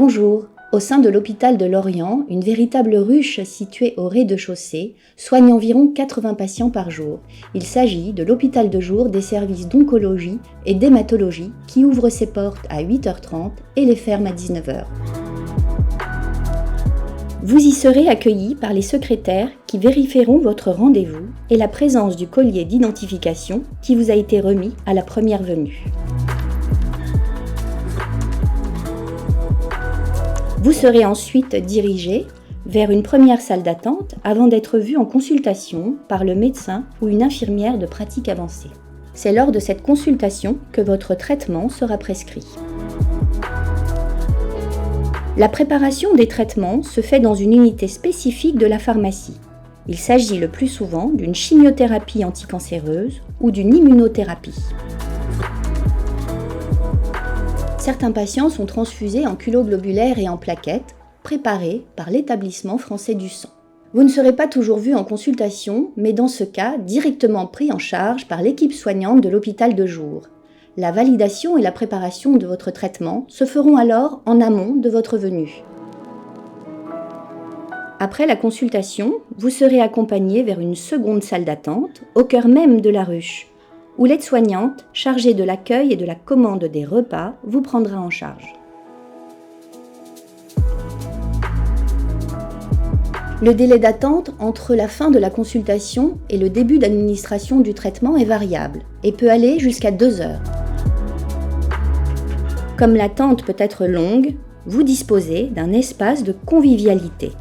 Bonjour. Au sein de l'hôpital de Lorient, une véritable ruche située au rez-de-chaussée soigne environ 80 patients par jour. Il s'agit de l'hôpital de jour des services d'oncologie et d'hématologie qui ouvre ses portes à 8h30 et les ferme à 19h. Vous y serez accueillis par les secrétaires qui vérifieront votre rendez-vous et la présence du collier d'identification qui vous a été remis à la première venue. Vous serez ensuite dirigé vers une première salle d'attente avant d'être vu en consultation par le médecin ou une infirmière de pratique avancée. C'est lors de cette consultation que votre traitement sera prescrit. La préparation des traitements se fait dans une unité spécifique de la pharmacie. Il s'agit le plus souvent d'une chimiothérapie anticancéreuse ou d'une immunothérapie. Certains patients sont transfusés en culots globulaires et en plaquettes, préparés par l'établissement français du sang. Vous ne serez pas toujours vu en consultation, mais dans ce cas, directement pris en charge par l'équipe soignante de l'hôpital de jour. La validation et la préparation de votre traitement se feront alors en amont de votre venue. Après la consultation, vous serez accompagné vers une seconde salle d'attente, au cœur même de la ruche, où l'aide-soignante, chargée de l'accueil et de la commande des repas, vous prendra en charge. Le délai d'attente entre la fin de la consultation et le début d'administration du traitement est variable et peut aller jusqu'à 2 heures. Comme l'attente peut être longue, vous disposez d'un espace de convivialité.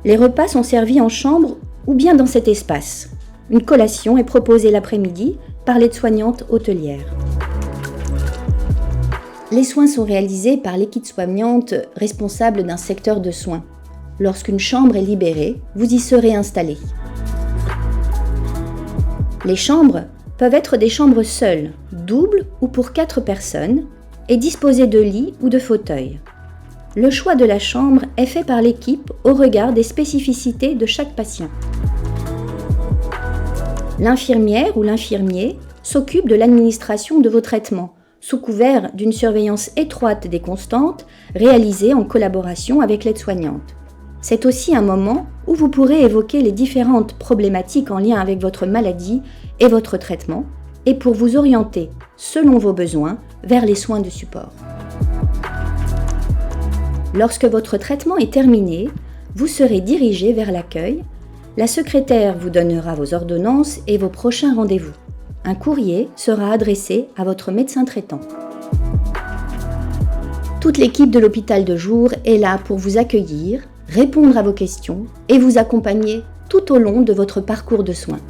Les repas sont servis en chambre ou bien dans cet espace. Une collation est proposée l'après-midi par l'aide-soignante hôtelière. Les soins sont réalisés par l'équipe soignante responsable d'un secteur de soins. Lorsqu'une chambre est libérée, vous y serez installé. Les chambres peuvent être des chambres seules, doubles ou pour 4 personnes, et disposées de lits ou de fauteuils. Le choix de la chambre est fait par l'équipe au regard des spécificités de chaque patient. L'infirmière ou l'infirmier s'occupe de l'administration de vos traitements, sous couvert d'une surveillance étroite des constantes réalisée en collaboration avec l'aide-soignante. C'est aussi un moment où vous pourrez évoquer les différentes problématiques en lien avec votre maladie et votre traitement, et pour vous orienter, selon vos besoins, vers les soins de support. Lorsque votre traitement est terminé, vous serez dirigé vers l'accueil. La secrétaire vous donnera vos ordonnances et vos prochains rendez-vous. Un courrier sera adressé à votre médecin traitant. Toute l'équipe de l'hôpital de jour est là pour vous accueillir, répondre à vos questions et vous accompagner tout au long de votre parcours de soins.